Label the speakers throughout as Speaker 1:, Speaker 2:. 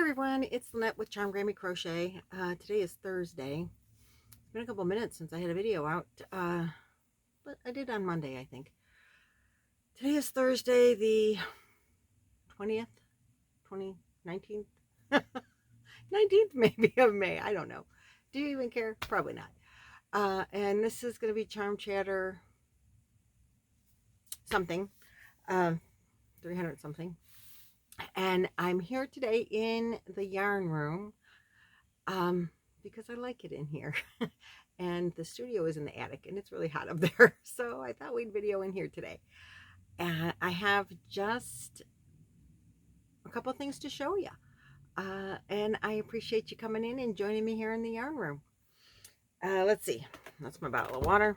Speaker 1: everyone, it's Lynette with Charm Grammy Crochet. Today is Thursday. It's been a couple minutes since I had a video out, but I did on Monday, I think. Today is Thursday, the 20th, 19th, 19th maybe of May. I don't know. Do you even care? Probably not. And this is going to be Charm Chatter something, 300 something. And I'm here today in the yarn room because I like it in here. And the studio is in the attic and it's really hot up there. So I thought we'd video in here today. And I have just a couple things to show you. And I appreciate you coming in and joining me here in the yarn room. Let's see. That's my bottle of water.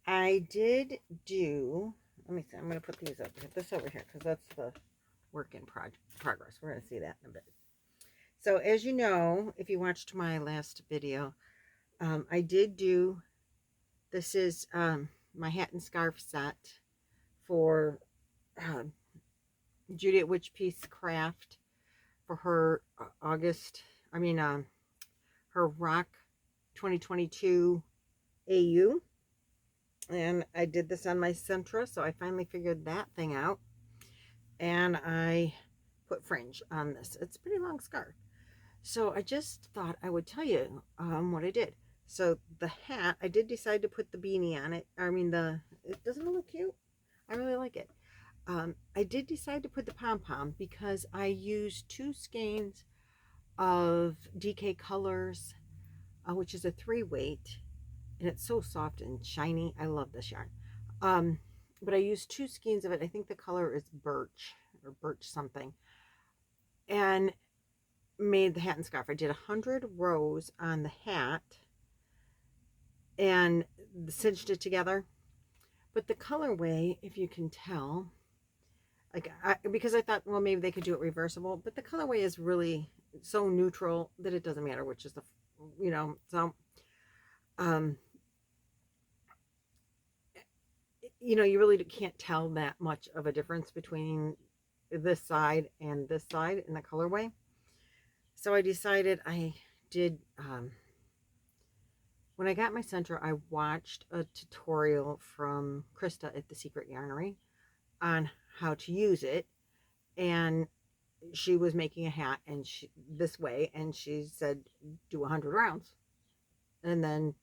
Speaker 1: I did do, let me see, I'm going to put these up, put this over here because that's the work in progress. We're going to see that in a bit. So as you know, if you watched my last video, I did do, this is my hat and scarf set for Judy at Witch Piece Craft for her her Rock 2022 AU. And I did this on my Centra, so I finally figured that thing out. And I put fringe on this. It's a pretty long scarf. So I just thought I would tell you what I did. So the hat, I did decide to put the beanie on it. It doesn't it look cute? I really like it. I did decide to put the pom-pom because I used 2 skeins of DK Colors, which is a 3-weight. And it's so soft and shiny. I love this yarn. But I used 2 skeins of it. I think the color is birch or birch something. And made the hat and scarf. I did 100 rows on the hat and cinched it together. But the colorway, if you can tell, because I thought, well, maybe they could do it reversible. But the colorway is really so neutral that it doesn't matter which is the, so... you really can't tell that much of a difference between this side and this side in the colorway. So I decided I did, when I got my Centra, I watched a tutorial from Krista at the Secret Yarnery on how to use it. And she was making a hat and this way, and she said, do 100 rounds and then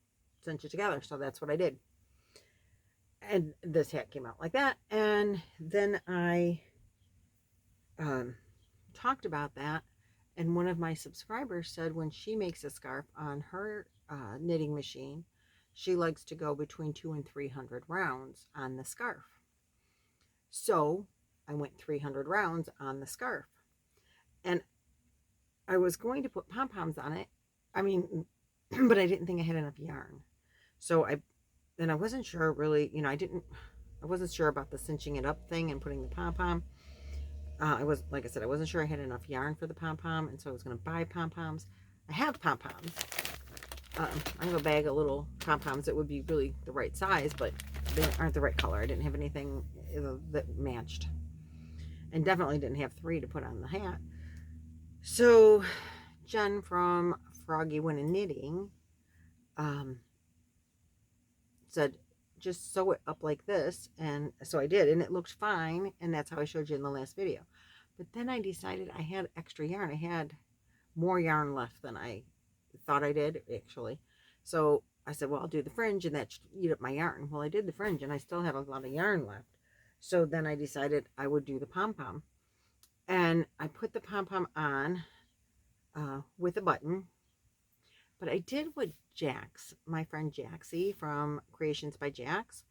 Speaker 1: cinch it together. So that's what I did. And this hat came out like that. And then I talked about that. And one of my subscribers said when she makes a scarf on her knitting machine, she likes to go between 200 and 300 rounds on the scarf. So I went 300 rounds on the scarf. And I was going to put pom-poms on it. But I didn't think I had enough yarn. So I wasn't sure really, I wasn't sure about the cinching it up thing and putting the pom-pom. Like I said, I wasn't sure I had enough yarn for the pom-pom, and so I was going to buy pom-poms. I have pom-poms. I have a bag of little pom-poms that would be really the right size, but they aren't the right color. I didn't have anything that matched. And definitely didn't have 3 to put on the hat. So, Jen from Froggy Winnin' Knitting, said just sew it up like this, and so I did, and it looked fine, and that's how I showed you in the last video. But then I decided I had extra yarn. I had more yarn left than I thought I did, actually. So I said, well, I'll do the fringe, and that should eat up my yarn. Well, I did the fringe, and I still had a lot of yarn left. So then I decided I would do the pom-pom, and I put the pom-pom on with a button. But I did what Jax, my friend Jaxie from Creations by Jax,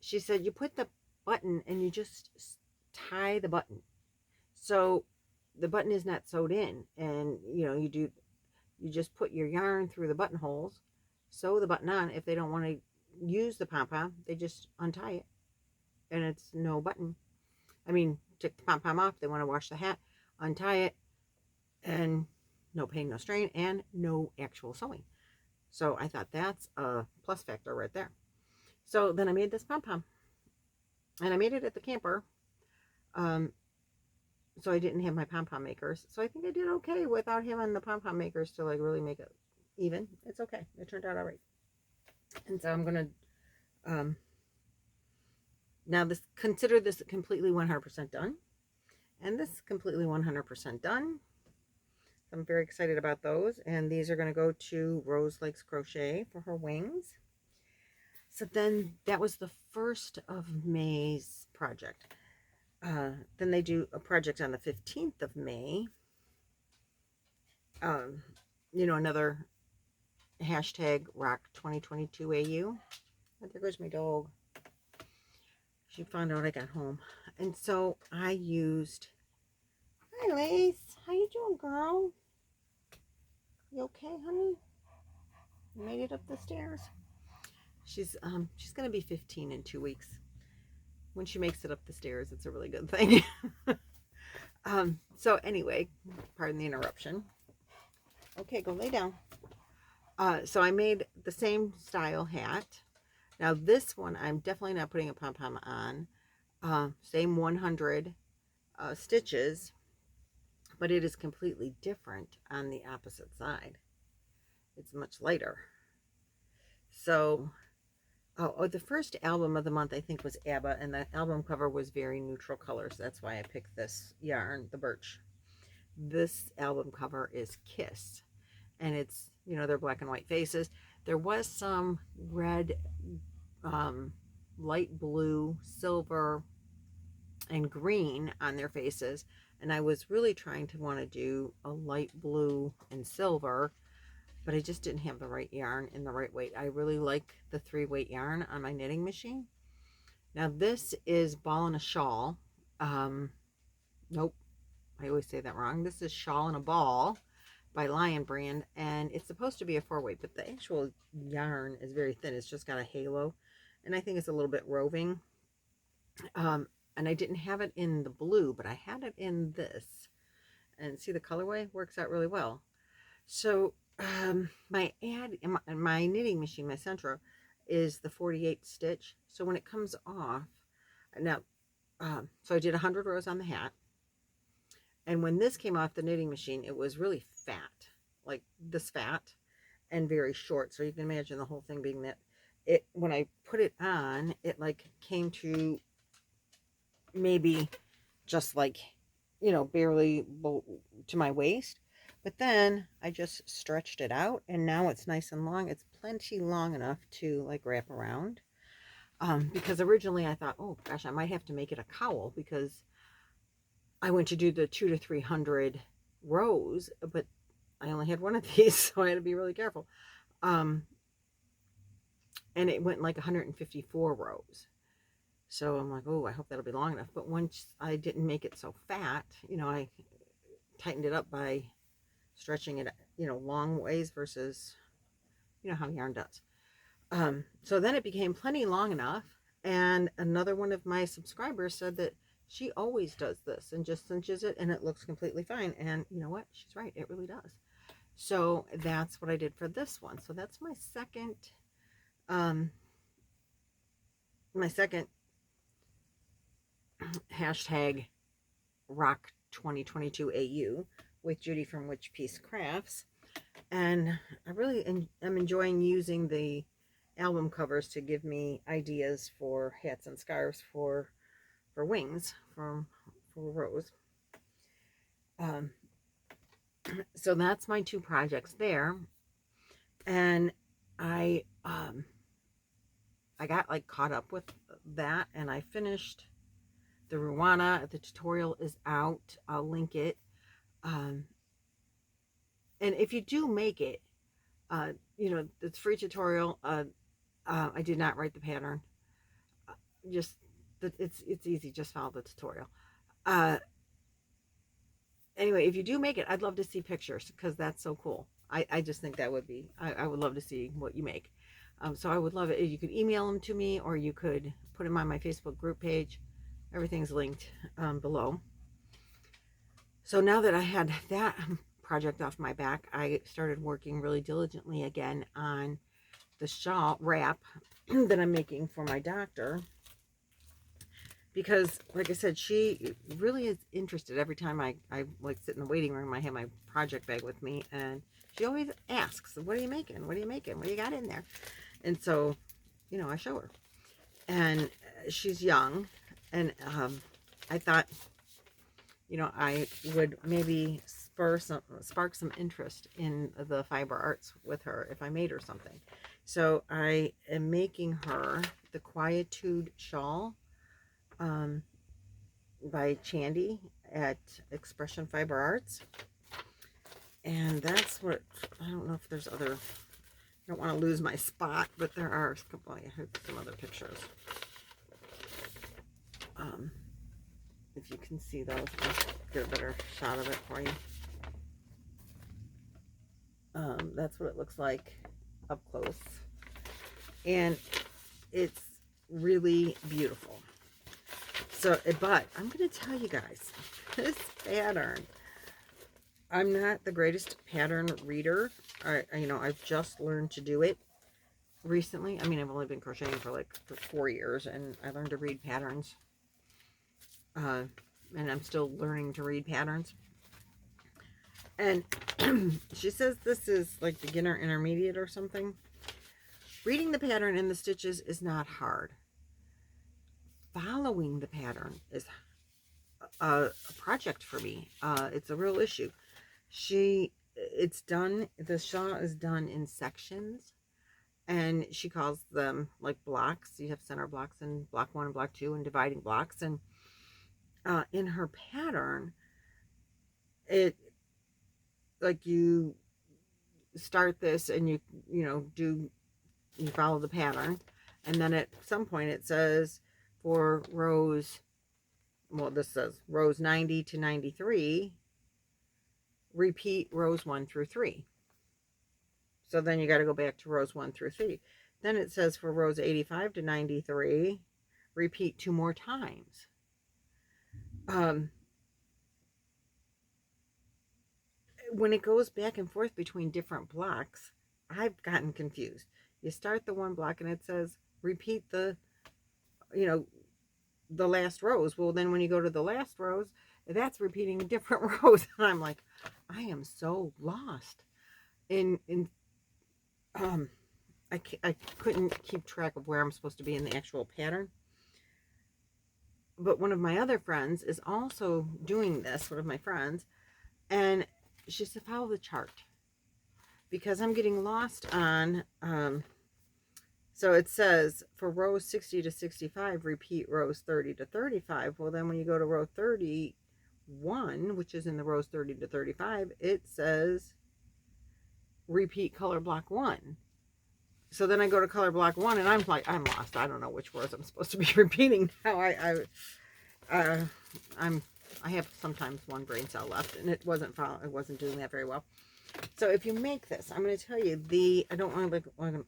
Speaker 1: she said, you put the button and you just tie the button. So the button is not sewed in, and you just put your yarn through the buttonholes, sew the button on. If they don't want to use the pom-pom, they just untie it, and it's no button. Take the pom-pom off. They want to wash the hat, untie it, and no pain, no strain, and no actual sewing. So I thought that's a plus factor right there. So then I made this pom-pom. And I made it at the camper. so I didn't have my pom-pom makers. So I think I did okay without having the pom-pom makers to like really make it even. It's okay. It turned out all right. And so I'm going to, now consider this completely 100% done. And this is completely 100% done. I'm very excited about those. And these are going to go to Rose Likes Crochet for her wings. So then that was the 1st of May's project. Then they do a project on the 15th of May. You know, another hashtag rock 2022 AU. Oh, there goes my dog. She found out I got home. And so I used, hi Lace, how you doing, girl? You okay, honey? You made it up the stairs? She's gonna be 15 in 2 weeks. When she makes it up the stairs, it's a really good thing. So anyway, pardon the interruption. Okay, go lay down. So I made the same style hat. Now this one, I'm definitely not putting a pom-pom on. Same 100 stitches, but it is completely different on the opposite side. It's much lighter. So, the first album of the month, I think, was ABBA, and the album cover was very neutral colors. That's why I picked this yarn, the birch. This album cover is Kiss, and it's, you know, they're black and white faces. There was some red, light blue, silver, and green on their faces, and I was really trying to want to do a light blue and silver, but I just didn't have the right yarn in the right weight. I really like the 3-weight yarn on my knitting machine. Now this is Ball and a Shawl. Nope, I always say that wrong. This is Shawl and a Ball by Lion Brand, and it's supposed to be a 4-weight, but the actual yarn is very thin. It's just got a halo, and I think it's a little bit roving. And I didn't have it in the blue, but I had it in this. And see, the colorway works out really well. So my knitting machine, my Centro, is the 48 stitch. So when it comes off, now, so I did 100 rows on the hat. And when this came off the knitting machine, it was really fat, like this fat, and very short. So you can imagine the whole thing being knit. When I put it on, it like came to maybe just like, you know, barely to my waist. But then I just stretched it out, and now it's nice and long. It's plenty long enough to like wrap around. Because originally I thought, oh gosh, I might have to make it a cowl, because I went to do the 200 to 300 rows, but I only had one of these, so I had to be really careful. And it went like 154 rows. So I'm like, oh, I hope that'll be long enough. But once I didn't make it so fat, you know, I tightened it up by stretching it, you know, long ways versus, you know, how yarn does. So then it became plenty long enough. And another one of my subscribers said that she always does this and just cinches it, and it looks completely fine. And you know what? She's right. It really does. So that's what I did for this one. So that's my second, hashtag rock 2022 AU with Judy from Witch Piece Crafts. And I really am enjoying using the album covers to give me ideas for hats and scarves for wings for Rose. So that's my 2 projects there. And I got like caught up with that, and I finished the Ruana. The tutorial is out. I'll link it. And if you do make it, you know, it's free tutorial. I did not write the pattern. Just it's easy. Just follow the tutorial. Anyway, if you do make it, I'd love to see pictures, because that's so cool. I just think that would be, I would love to see what you make. So I would love it. You could email them to me, or you could put them on my Facebook group page. Everything's linked below. So now that I had that project off my back, I started working really diligently again on the shawl wrap that I'm making for my doctor. because like I said, she really is interested. Every time I like sit in the waiting room, I have my project bag with me, and she always asks, what are you making? What are you making? What do you got in there? And so, you know, I show her. And she's young, and I thought, you know, I would maybe spark some interest in the fiber arts with her if I made her something. So I am making her the Quietude shawl by Chandy at Expression Fiber Arts. And that's what, I don't know if there's other, I don't want to lose my spot, but there are some other pictures. If you can see those, I'll get a better shot of it for you. That's what it looks like up close. And it's really beautiful. So, but I'm going to tell you guys, this pattern, I'm not the greatest pattern reader. You know, I've just learned to do it recently. I mean, I've only been crocheting for 4 years, and I learned to read patterns. And I'm still learning to read patterns. And she says this is like beginner intermediate or something. Reading the pattern and the stitches is not hard. Following the pattern is a project for me. It's a real issue. It's done, the shawl is done in sections, and she calls them like blocks. You have center blocks and block 1 and block 2 and dividing blocks. And in her pattern, it, like, you start this and you follow the pattern, and then at some point it says for rows, well, this says rows 90 to 93, repeat rows 1 through 3. So then you got to go back to rows 1 through 3. Then it says for rows 85 to 93, repeat 2 more times. When it goes back and forth between different blocks, I've gotten confused. You start the one block and it says repeat the last rows. Well, then when you go to the last rows, that's repeating different rows. And I'm like, I am so lost I couldn't keep track of where I'm supposed to be in the actual pattern. But one of my other friends is also doing this, one of my friends, and she said, follow the chart, because I'm getting lost on, so it says for rows 60 to 65, repeat rows 30 to 35. Well, then when you go to row 31, which is in the rows 30 to 35, it says repeat color block 1. So then I go to color block 1, and I'm like, I'm lost. I don't know which rows I'm supposed to be repeating now. I have sometimes one brain cell left, and it wasn't doing that very well. So if you make this, I'm going to tell you, I don't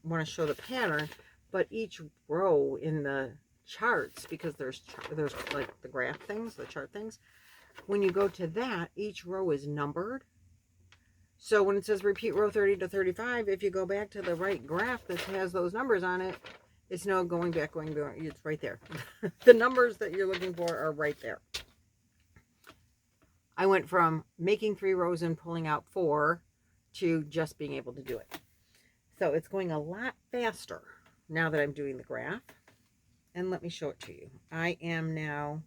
Speaker 1: want to show the pattern, but each row in the charts, because there's like the graph things, the chart things, when you go to that, each row is numbered. So when it says repeat row 30 to 35, if you go back to the right graph that has those numbers on it, it's no going back, it's right there. The numbers that you're looking for are right there. I went from making 3 rows and pulling out 4 to just being able to do it. So it's going a lot faster now that I'm doing the graph. And let me show it to you. I am now,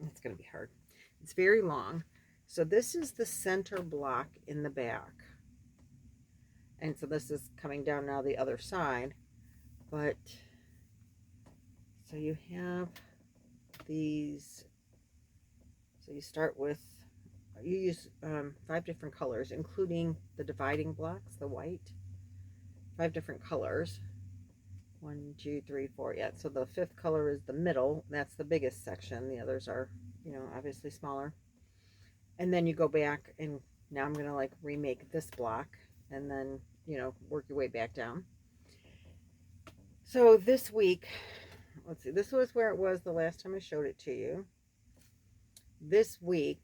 Speaker 1: it's going to be hard. It's very long. So this is the center block in the back. And so this is coming down now the other side. But, so you have these, so you start with, you use 5 different colors, including the dividing blocks, the white. 5 different colors. 1, 2, 3, 4. Yeah, so the 5th color is the middle. That's the biggest section. The others are, obviously smaller. And then you go back, and now I'm going to like remake this block, and then, work your way back down. So this week, let's see, this was where it was the last time I showed it to you. This week,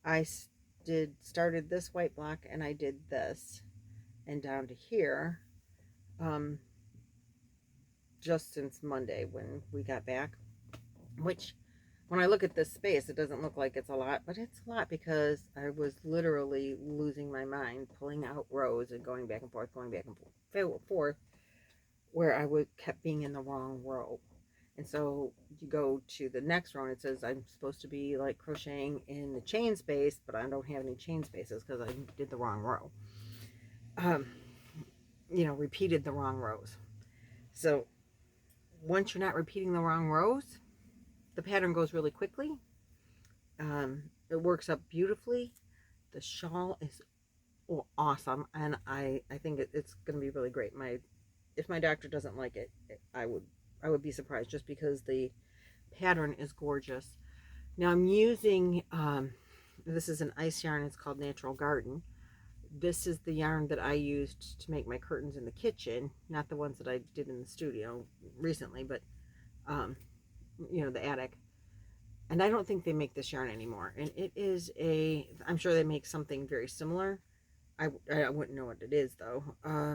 Speaker 1: I started this white block, and I did this, and down to here, just since Monday when we got back, which when I look at this space, it doesn't look like it's a lot, but it's a lot because I was literally losing my mind, pulling out rows and going back and forth, where I would kept being in the wrong row. And so you go to the next row and it says I'm supposed to be like crocheting in the chain space, but I don't have any chain spaces because I did the wrong row. Repeated the wrong rows. So once you're not repeating the wrong rows, the pattern goes really quickly. It works up beautifully. The shawl is awesome, and I think it's going to be really great. If my doctor doesn't like it, I would be surprised, just because the pattern is gorgeous. Now I'm using this is an ice yarn. It's called Natural Garden. This is the yarn that I used to make my curtains in the kitchen, not the ones that I did in the studio recently, but the attic. And I don't think they make this yarn anymore. And it is I'm sure they make something very similar. I wouldn't know what it is though. I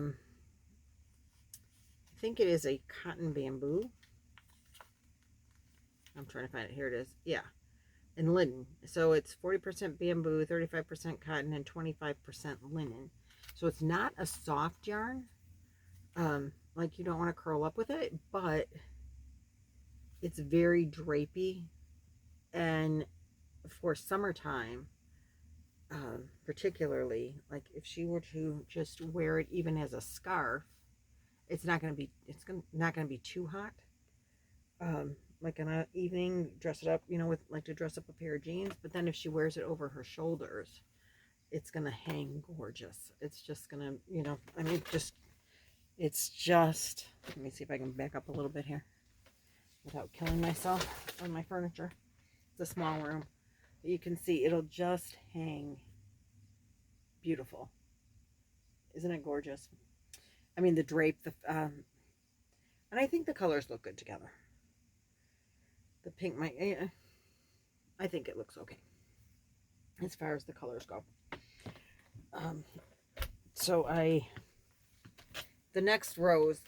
Speaker 1: think it is a cotton bamboo. I'm trying to find it. Here it is. Yeah. And linen. So it's 40% bamboo, 35% cotton, and 25% linen. So it's not a soft yarn. Like you don't want to curl up with it, but it's very drapey. And for summertime, particularly, like if she were to just wear it even as a scarf, it's not going to be too hot. Like in an evening, dress it up, to dress up a pair of jeans. But then if she wears it over her shoulders, it's going to hang gorgeous. It's just going to, it's just, let me see if I can back up a little bit here without killing myself on my furniture. It's a small room. But you can see it'll just hang beautiful. Isn't it gorgeous? I mean, the drape, and I think the colors look good together. The pink, I think it looks okay as far as the colors go. So the next rows,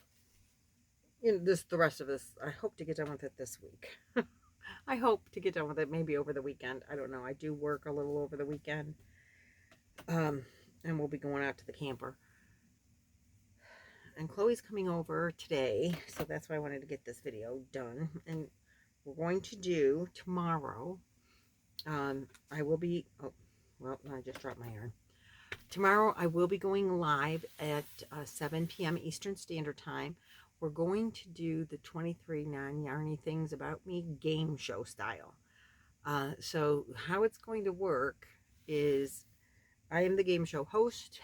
Speaker 1: the rest of this, I hope to get done with it this week. I hope to get done with it maybe over the weekend. I don't know. I do work a little over the weekend. And we'll be going out to the camper. And Chloe's coming over today, so that's why I wanted to get this video done. And we're going to do tomorrow. I will be, I just dropped my yarn. Tomorrow I will be going live at 7 p.m. Eastern Standard Time. We're going to do the 23 non-yarny things about me game show style. So how it's going to work is I am the game show host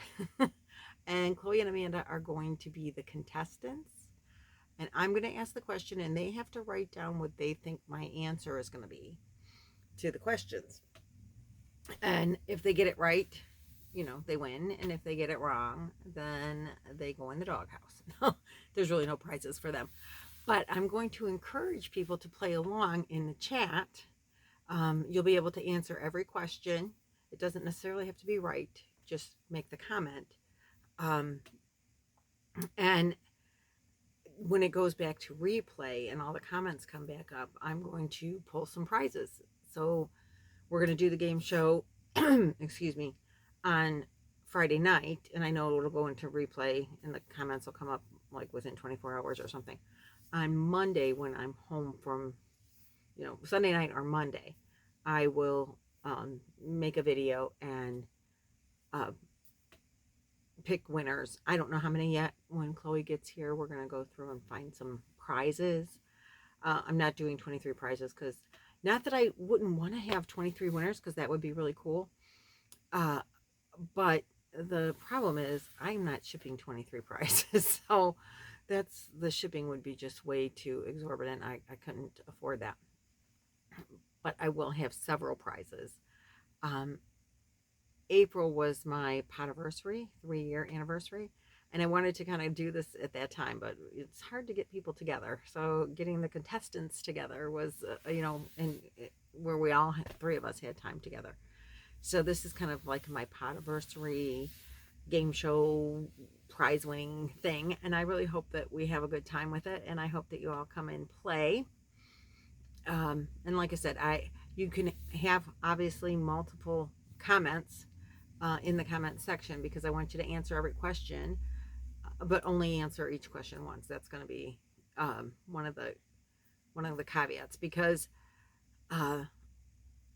Speaker 1: and Chloe and Amanda are going to be the contestants. And I'm going to ask the question and they have to write down what they think my answer is going to be to the questions. And if they get it right, they win. And if they get it wrong, then they go in the doghouse. There's really no prizes for them. But I'm going to encourage people to play along in the chat. You'll be able to answer every question. It doesn't necessarily have to be right. Just make the comment. And when it goes back to replay and all the comments come back up, I'm going to pull some prizes. So we're going to do the game show, excuse me, on Friday night. And I know it'll go into replay and the comments will come up like within 24 hours or something. On Monday, when I'm home from, Sunday night or Monday, I will make a video and pick winners. I don't know how many yet. When Chloe gets here, we're going to go through and find some prizes. I'm not doing 23 prizes because, not that I wouldn't want to have 23 winners, because that would be really cool. But the problem is I'm not shipping 23 prizes. So the shipping would be just way too exorbitant. I couldn't afford that. But I will have several prizes. April was my Potiversary, 3-year anniversary. And I wanted to kind of do this at that time, but it's hard to get people together. So getting the contestants together was, and where we all, 3 of us had time together. So this is kind of like my Potiversary game show prize winning thing, and I really hope that we have a good time with it, and I hope that you all come and play. And like I said, you can have obviously multiple comments in the comment section, because I want you to answer every question, but only answer each question once. That's going to be one of the caveats, because I'm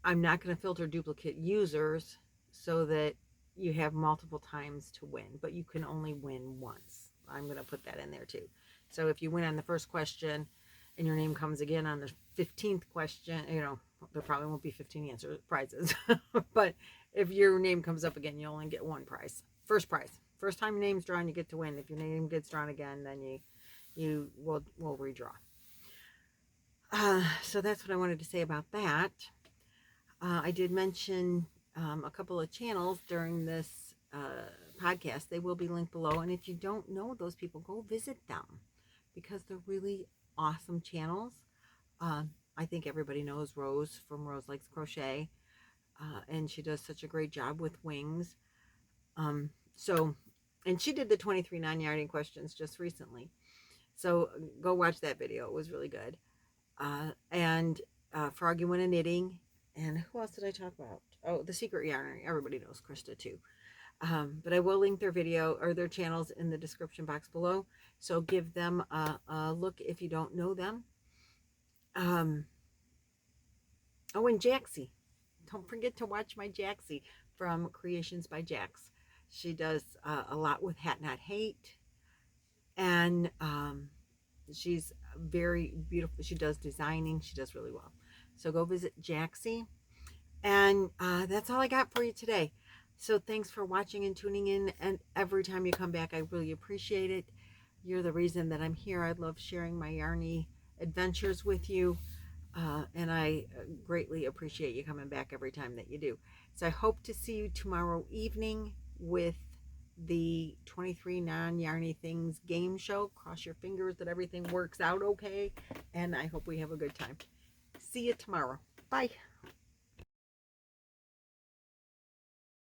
Speaker 1: not going to filter duplicate users so that you have multiple times to win, but you can only win once. I'm going to put that in there too. So if you win on the first question and your name comes again on the 15th question, there probably won't be 15 prizes, but if your name comes up again, you only get one prize. First prize. First time your name's drawn, you get to win. If your name gets drawn again, then you will redraw. So that's what I wanted to say about that. I did mention a couple of channels during this podcast. They will be linked below, and if you don't know those people, go visit them, because they're really awesome channels. I think everybody knows Rose from Rose Likes Crochet, and she does such a great job with wings. And she did the 23 non-yarding questions just recently, so go watch that video. It was really good. And Froggy Winna Knitting, and who else did I talk about? Oh, the Secret Yarnery. Everybody knows Krista too. But I will link their video or their channels in the description box below, so give them a look if you don't know them. Oh, and Jaxie. Don't forget to watch my Jaxie from Creations by Jax. She does a lot with Hat Not Hate, and she's very beautiful. She does designing. She does really well. So go visit Jaxie. And that's all I got for you today. So thanks for watching and tuning in. And every time you come back, I really appreciate it. You're the reason that I'm here. I love sharing my yarny adventures with you. And I greatly appreciate you coming back every time that you do. So I hope to see you tomorrow evening with the 23 non-yarny things game show. Cross your fingers that everything works out okay, and I hope we have a good time. See you tomorrow. Bye.